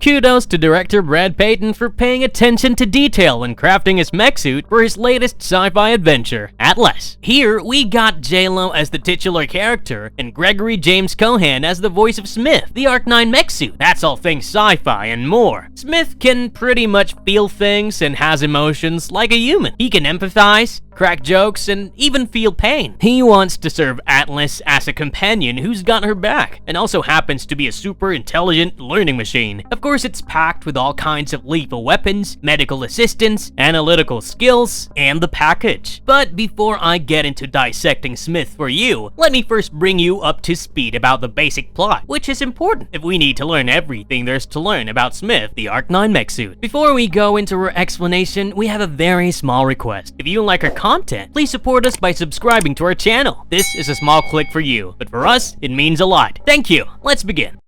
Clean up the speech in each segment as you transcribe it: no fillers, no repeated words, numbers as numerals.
Kudos to director Brad Peyton for paying attention to detail when crafting his mech suit for his latest sci-fi adventure, Atlas. Here, we got J-Lo as the titular character and Gregory James Cohan as the voice of Smith, the Arc-9 mech suit. That's all things sci-fi and more. Smith can pretty much feel things and has emotions like a human. He can empathize, crack jokes, and even feel pain. He wants to serve Atlas as a companion who's got her back, and also happens to be a super intelligent learning machine. Of course, it's packed with all kinds of lethal weapons, medical assistance, analytical skills, and the package. But before I get into dissecting Smith for you, let me first bring you up to speed about the basic plot, which is important if we need to learn everything there's to learn about Smith, the Arc-9 mech suit. Before we go into our explanation, we have a very small request. If you like our content, please support us by subscribing to our channel. This is a small click for you, but for us, it means a lot. Thank you. Let's begin.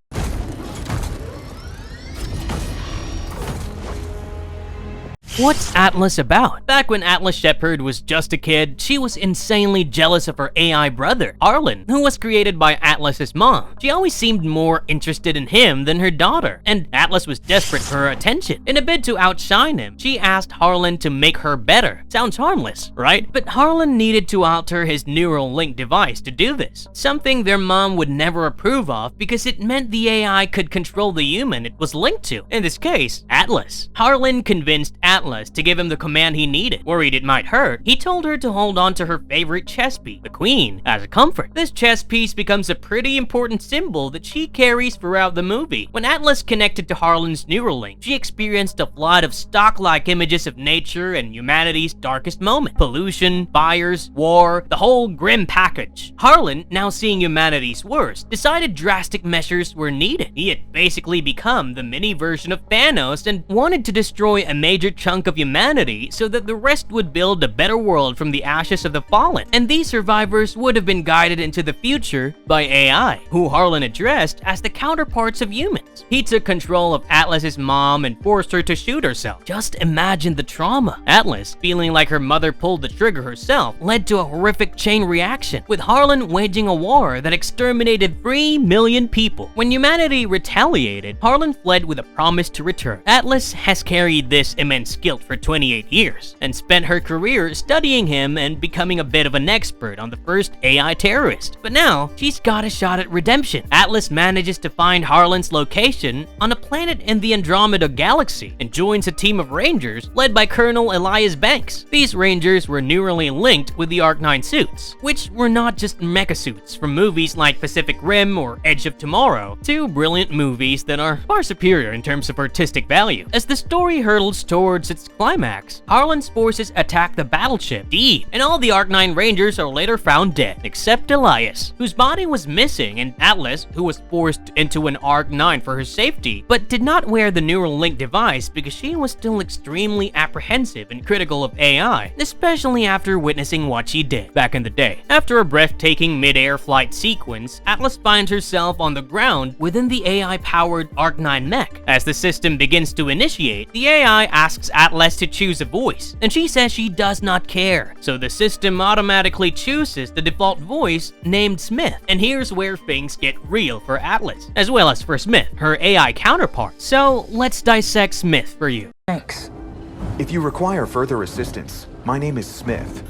What's Atlas about? Back when Atlas Shepard was just a kid, she was insanely jealous of her AI brother, Harlan, who was created by Atlas's mom. She always seemed more interested in him than her daughter, and Atlas was desperate for her attention. In a bid to outshine him, she asked Harlan to make her better. Sounds harmless, right? But Harlan needed to alter his neural link device to do this, something their mom would never approve of because it meant the AI could control the human it was linked to, in this case, Atlas. Harlan convinced Atlas to give him the command he needed. Worried it might hurt, he told her to hold on to her favorite chess piece, the queen, as a comfort. This chess piece becomes a pretty important symbol that she carries throughout the movie. When Atlas connected to Harlan's neural link, she experienced a flood of stock-like images of nature and humanity's darkest moment. Pollution, fires, war, the whole grim package. Harlan, now seeing humanity's worst, decided drastic measures were needed. He had basically become the mini version of Thanos and wanted to destroy a major chunk of humanity so that the rest would build a better world from the ashes of the fallen. And these survivors would have been guided into the future by AI, who Harlan addressed as the counterparts of humans. He took control of Atlas's mom and forced her to shoot herself. Just imagine the trauma. Atlas, feeling like her mother pulled the trigger herself, led to a horrific chain reaction, with Harlan waging a war that exterminated 3 million people. When humanity retaliated, Harlan fled with a promise to return. Atlas has carried this immense guilt for 28 years and spent her career studying him and becoming a bit of an expert on the first AI terrorist. But now, she's got a shot at redemption. Atlas manages to find Harlan's location on a planet in the Andromeda galaxy and joins a team of rangers led by Colonel Elias Banks. These rangers were neurally linked with the Arc-9 suits, which were not just mecha suits from movies like Pacific Rim or Edge of Tomorrow, two brilliant movies that are far superior in terms of artistic value. As the story hurtles towards its climax, Harlan's forces attack the battleship D, and all the Arc-9 Rangers are later found dead, except Elias, whose body was missing, and Atlas, who was forced into an Arc-9 for her safety, but did not wear the neural link device because she was still extremely apprehensive and critical of AI, especially after witnessing what she did back in the day. After a breathtaking mid-air flight sequence, Atlas finds herself on the ground within the AI-powered Arc-9 mech. As the system begins to initiate, the AI asks Atlas to choose a voice, and she says she does not care. So the system automatically chooses the default voice named Smith. And here's where things get real for Atlas, as well as for Smith, her AI counterpart. So let's dissect Smith for you. Thanks. If you require further assistance, my name is Smith.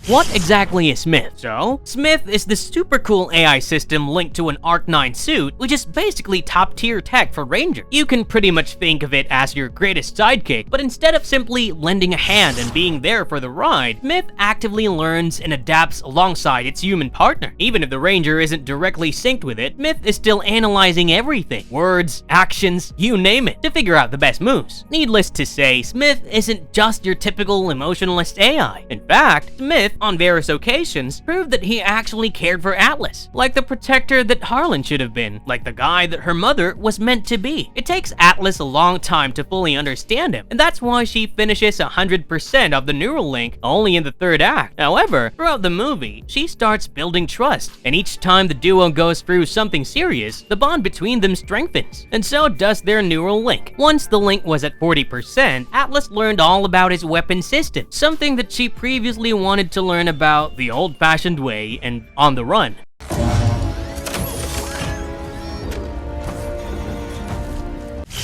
What exactly is Smith? So, Smith is the super cool AI system linked to an Arc-9 suit, which is basically top-tier tech for Ranger. You can pretty much think of it as your greatest sidekick, but instead of simply lending a hand and being there for the ride, Smith actively learns and adapts alongside its human partner. Even if the Ranger isn't directly synced with it, Smith is still analyzing everything, words, actions, you name it, to figure out the best moves. Needless to say, Smith isn't just your typical emotionless AI. In fact, Smith, on various occasions, proved that he actually cared for Atlas, like the protector that Harlan should have been, like the guy that her mother was meant to be. It takes Atlas a long time to fully understand him, and that's why she finishes 100% of the neural link only in the third act. However, throughout the movie, she starts building trust, and each time the duo goes through something serious, the bond between them strengthens, and so does their neural link. Once the link was at 40%, Atlas learned all about his weapon system, something that she previously wanted to learn about the old-fashioned way and on the run.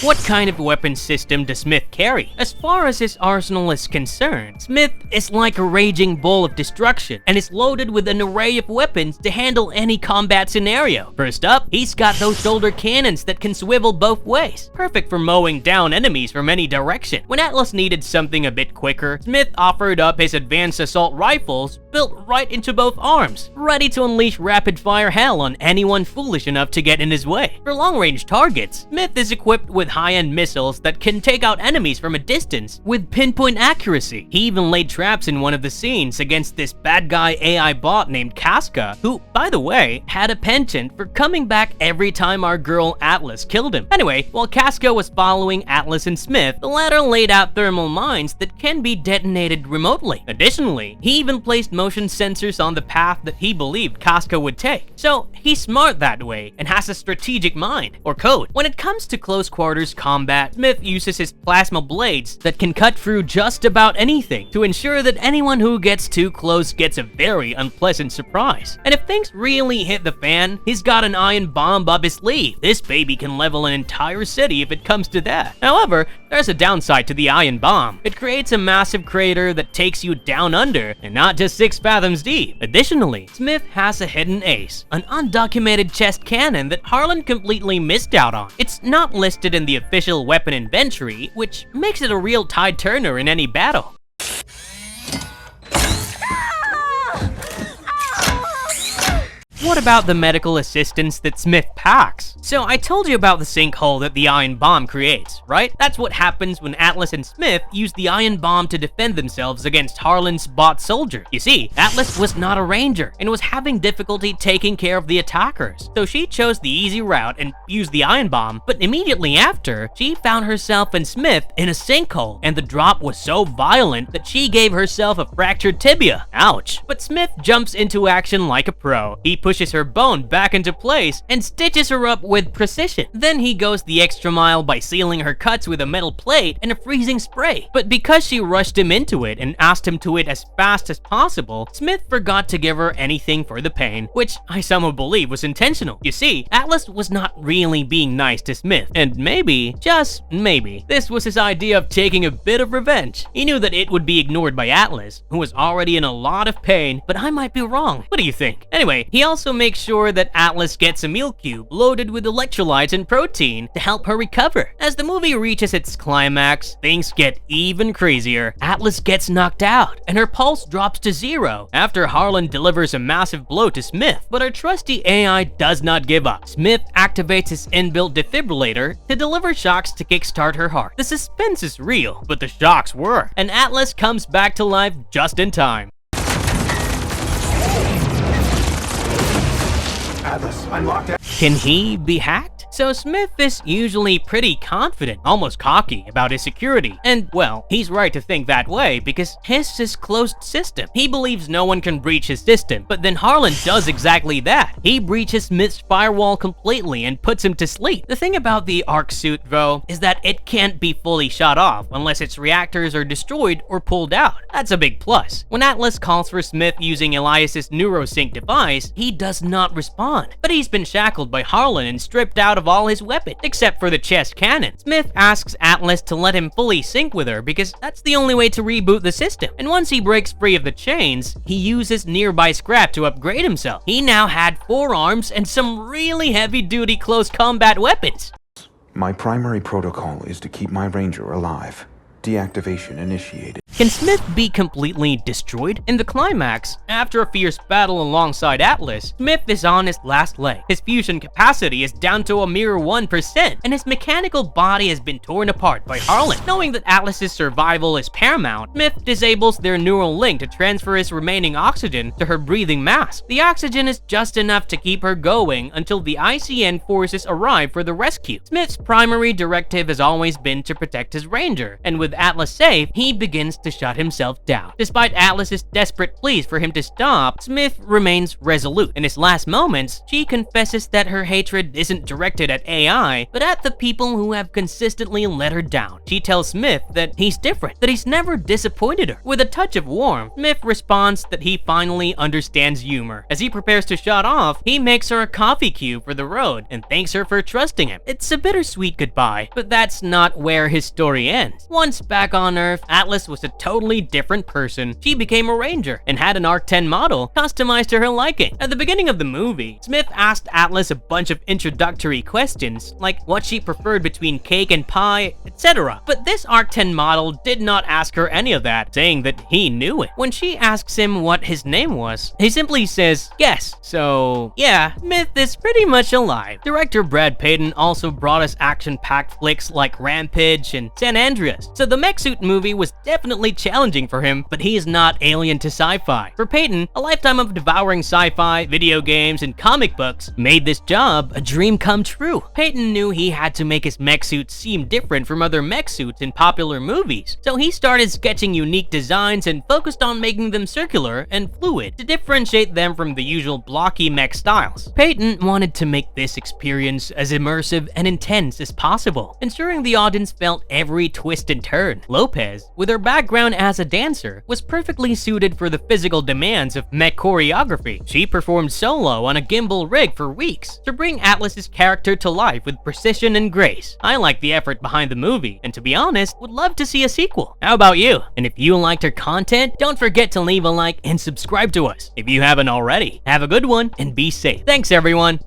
What kind of weapon system does Smith carry? As far as his arsenal is concerned, Smith is like a raging bowl of destruction and is loaded with an array of weapons to handle any combat scenario. First up, he's got those shoulder cannons that can swivel both ways, perfect for mowing down enemies from any direction. When Atlas needed something a bit quicker, Smith offered up his advanced assault rifles built right into both arms, ready to unleash rapid-fire hell on anyone foolish enough to get in his way. For long-range targets, Smith is equipped with high-end missiles that can take out enemies from a distance with pinpoint accuracy. He even laid traps in one of the scenes against this bad guy AI bot named Casca, who, by the way, had a penchant for coming back every time our girl Atlas killed him. Anyway, while Casca was following Atlas and Smith, the latter laid out thermal mines that can be detonated remotely. Additionally, he even placed motion sensors on the path that he believed Casca would take. So he's smart that way and has a strategic mind, or code. When it comes to close quarters combat, Smith uses his plasma blades that can cut through just about anything to ensure that anyone who gets too close gets a very unpleasant surprise. And if things really hit the fan, he's got an ion bomb up his sleeve. This baby can level an entire city if it comes to that. However, there's a downside to the ion bomb. It creates a massive crater that takes you down under, and not just 6 fathoms deep. Additionally, Smith has a hidden ace, an undocumented chest cannon that Harlan completely missed out on. It's not listed in the official weapon inventory, which makes it a real tide turner in any battle. What about the medical assistance that Smith packs? So I told you about the sinkhole that the ion bomb creates, right? That's what happens when Atlas and Smith use the ion bomb to defend themselves against Harlan's bot soldier. You see, Atlas was not a ranger and was having difficulty taking care of the attackers, so she chose the easy route and used the ion bomb, but immediately after, she found herself and Smith in a sinkhole, and the drop was so violent that she gave herself a fractured tibia. Ouch. But Smith jumps into action like a pro. He pushes her bone back into place and stitches her up with precision. Then he goes the extra mile by sealing her cuts with a metal plate and a freezing spray. But because she rushed him into it and asked him to it as fast as possible, Smith forgot to give her anything for the pain, which I somehow believe was intentional. You see, Atlas was not really being nice to Smith, and maybe, just maybe, this was his idea of taking a bit of revenge. He knew that it would be ignored by Atlas, who was already in a lot of pain, but I might be wrong. What do you think? Anyway, he also makes sure that Atlas gets a meal cube loaded with electrolytes and protein to help her recover. As the movie reaches its climax, things get even crazier. Atlas gets knocked out, and her pulse drops to 0 after Harlan delivers a massive blow to Smith. But our trusty AI does not give up. Smith activates his inbuilt defibrillator to deliver shocks to kickstart her heart. The suspense is real, but the shocks work, and Atlas comes back to life just in time. Atlas, I'm locked out. Can he be hacked? So Smith is usually pretty confident, almost cocky about his security. And well, he's right to think that way because his is closed system. He believes no one can breach his system, but then Harlan does exactly that. He breaches Smith's firewall completely and puts him to sleep. The thing about the Arc suit though is that it can't be fully shut off unless its reactors are destroyed or pulled out. That's a big plus. When Atlas calls for Smith using Elias's neurosync device, he does not respond, but he's been shackled by Harlan and stripped out of all his weapons, except for the chest cannon. Smith asks Atlas to let him fully sync with her because that's the only way to reboot the system. And once he breaks free of the chains, he uses nearby scrap to upgrade himself. He now had 4 arms and some really heavy-duty close combat weapons. My primary protocol is to keep my ranger alive. Deactivation initiated. Can Smith be completely destroyed? In the climax, after a fierce battle alongside Atlas, Smith is on his last leg. His fusion capacity is down to a mere 1%, and his mechanical body has been torn apart by Harlan. Knowing that Atlas's survival is paramount, Smith disables their neural link to transfer his remaining oxygen to her breathing mask. The oxygen is just enough to keep her going until the ICN forces arrive for the rescue. Smith's primary directive has always been to protect his ranger, and with Atlas safe, he begins to shut himself down. Despite Atlas's desperate pleas for him to stop, Smith remains resolute. In his last moments, she confesses that her hatred isn't directed at AI, but at the people who have consistently let her down. She tells Smith that he's different, that he's never disappointed her. With a touch of warmth, Smith responds that he finally understands humor. As he prepares to shut off, he makes her a coffee cube for the road and thanks her for trusting him. It's a bittersweet goodbye, but that's not where his story ends. Once back on Earth, Atlas was a totally different person. She became a ranger and had an Arc 10 model customized to her liking. At the beginning of the movie, Smith asked Atlas a bunch of introductory questions, like what she preferred between cake and pie, etc. But this Arc 10 model did not ask her any of that, saying that he knew it. When she asks him what his name was, he simply says, "Yes." So yeah, Smith is pretty much alive. Director Brad Payton also brought us action-packed flicks like Rampage and San Andreas, so the mech suit movie was definitely challenging for him, but he is not alien to sci-fi. For Payton, a lifetime of devouring sci-fi, video games, and comic books made this job a dream come true. Payton knew he had to make his mech suits seem different from other mech suits in popular movies, so he started sketching unique designs and focused on making them circular and fluid to differentiate them from the usual blocky mech styles. Payton wanted to make this experience as immersive and intense as possible, ensuring the audience felt every twist and turn. Lopez, with her background as a dancer, was perfectly suited for the physical demands of mech choreography. She performed solo on a gimbal rig for weeks to bring Atlas's character to life with precision and grace. I like the effort behind the movie, and to be honest, would love to see a sequel. How about you? And if you liked her content, don't forget to leave a like and subscribe to us if you haven't already. Have a good one and be safe. Thanks everyone.